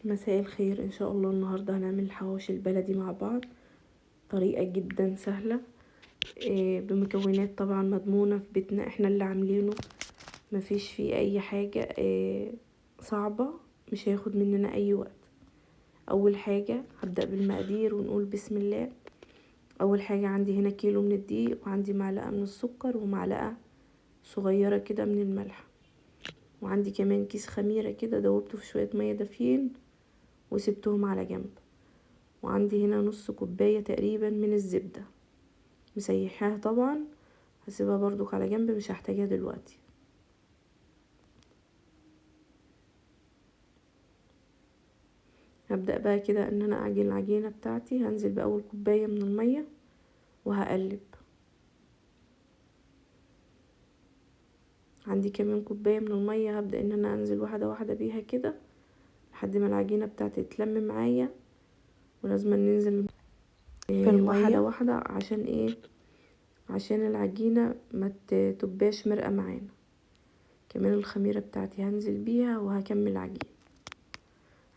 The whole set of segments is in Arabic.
مساء الخير. ان شاء الله النهارده هنعمل الحواوشي البلدي مع بعض. طريقه جدا سهله، بمكونات طبعا مضمونه في بيتنا احنا اللي عاملينه. مفيش فيه اي حاجه صعبه، مش هياخد مننا اي وقت. اول حاجه هبدا بالمقادير ونقول بسم الله. اول حاجه عندي هنا كيلو من الدقيق، وعندي معلقه من السكر، ومعلقه صغيره كده من الملح، وعندي كمان كيس خميره كده دوبته في شويه ميه دافيين وسبتهم على جنب. وعندي هنا نص كوباية تقريبا من الزبدة مسيحاها طبعا، هسيبها برضو على جنب مش هحتاجها دلوقتي. هبدأ بقى كده ان انا اعجن العجينة بتاعتي. هنزل بأول كوباية من المية وهقلب. عندي كمان كوباية من المية، هبدأ ان انا انزل واحدة واحدة بيها كده لحد ما العجينة بتاعتي تلم معايا. ولازم ننزل في المية واحدة واحدة. عشان ايه؟ عشان العجينة ما تبقاش مرقة معانا. كمان الخميرة بتاعتي هنزل بيها وهكمل عجين.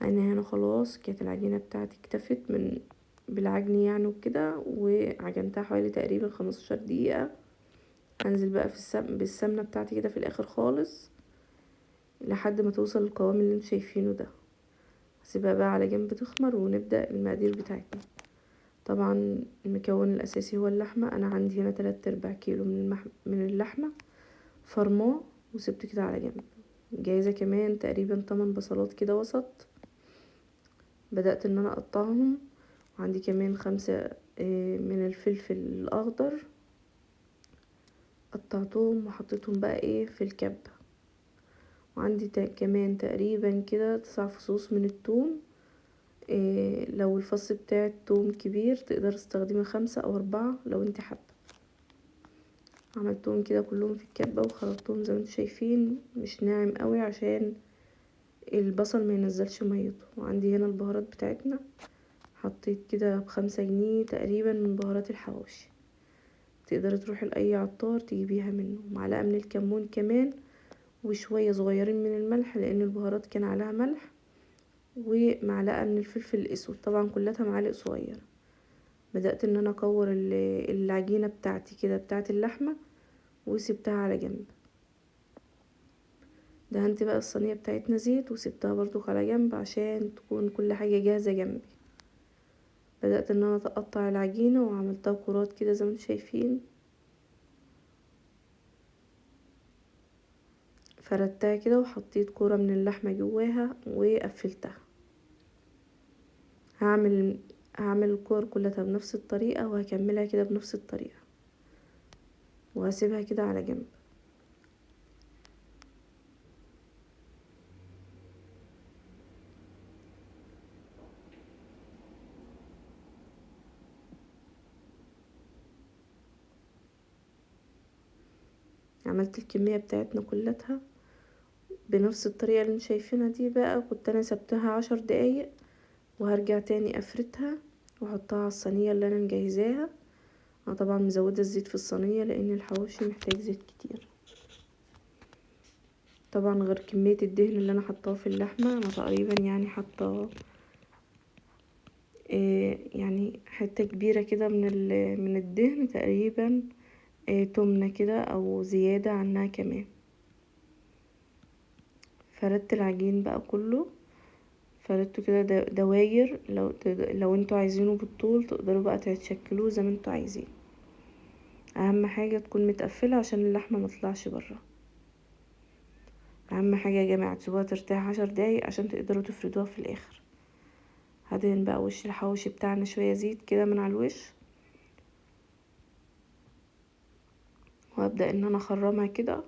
انا هنا خلاص كانت العجينة بتاعتي اكتفت من بالعجن يعني وكده، وعجنتها حوالي تقريبا 15 دقيقة. هنزل بقى في بالسمنة بتاعتي كده في الاخر خالص لحد ما توصل للقوام اللي انتوا شايفينه ده. هسيبها بقى على جنب تخمر ونبدأ المقادير بتاعتنا. طبعا المكون الاساسي هو اللحمة. انا عندي هنا 3/4 كيلو من اللحمة فرماه وسبت كده على جنب. جايزة كمان تقريبا 8 بصلات كده وسط، بدأت ان انا اقطعهم. وعندي كمان 5 من الفلفل الاخضر، قطعتهم وحطيتهم بقى في الكبة. وعندي كمان تقريبا كده 9 فصوص من الثوم. لو الفص بتاع الثوم كبير تقدر تستخدمي 5 أو 4 لو انت حابة. عملتهم كده كلهم في الكبة وخلطتهم زي ما انتم شايفين، مش ناعم قوي عشان البصل ما ينزلش ميته. وعندي هنا البهارات بتاعتنا، حطيت كده ب5 جنيه تقريبا من بهارات الحواوشي. تقدري تروحي لأي عطار تجيبيها منه. معلقة من الكمون كمان، وشوية صغيرين من الملح لأن البهارات كان عليها ملح، ومعلقة من الفلفل الأسود، طبعا كلها معالق صغيرة. بدأت ان انا اكور العجينة بتاعتي كده بتاعت اللحمة وسبتها على جنب. دهنت بقى الصينية بتاعتنا زيت وسبتها برضو على جنب عشان تكون كل حاجة جاهزة جنبي. بدأت ان انا اقطع العجينة وعملتها كرات كده زي ما انتم شايفين. فردتها كده وحطيت كرة من اللحمة جواها وقفلتها. هعمل الكور كلها بنفس الطريقة وهكملها كده بنفس الطريقة وهسيبها كده على جنب. عملت الكمية بتاعتنا كلها بنفس الطريقة اللي انتوا شايفينها دي. بقى كنت انا سبتها 10 دقايق وهرجع تاني افردها واحطها على الصينية اللي انا مجهزاها. انا طبعا مزودة الزيت في الصينية لان الحواوشي محتاج زيت كتير. طبعا غير كمية الدهن اللي انا حطاه في اللحمة، انا تقريبا يعني حطاه يعني حتة كبيرة كده من الدهن تقريبا، تمنة كده او زيادة عنها كمان. فردت العجين بقى كله، فردته كده دواير. لو انتوا عايزينه بالطول تقدروا بقى تشكلوه زي ما انتوا عايزين. اهم حاجة تكون متقفلة عشان اللحمة ما تطلعش برا. اهم حاجة يا جماعة تسيبوها ترتاح 10 دقايق عشان تقدروا تفردوها في الاخر. هدهن بقى وش الحواوشي بتاعنا شوية زيت كده من على الوش، وابدأ ان انا اخرمها كده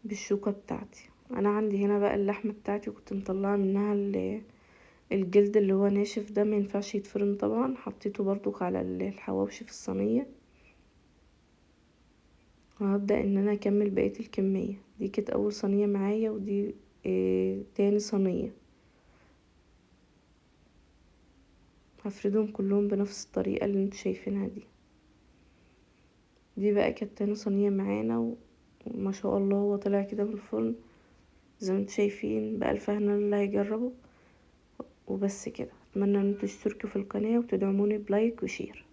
بالشوكة بتاعتي. انا عندي هنا بقى اللحمة بتاعتي كنت مطلعة منها الجلد اللي هو ناشف ده، ما ينفعش يتفرم طبعا. حطيته برضو على الحواوشي في الصينية، وهبدأ ان انا اكمل بقية الكمية. دي كانت اول صينية معايا، ودي تاني صينية. هفردهم كلهم بنفس الطريقة اللي انتوا شايفينها دي. دي بقى كانت تاني صينية معانا، وما شاء الله هو طلع كده من الفرن زي ما انتوا شايفين. بألف هنا اللي هيجربه. وبس كده. اتمنى ان انتوا تشتركوا في القناة وتدعموني بلايك وشير.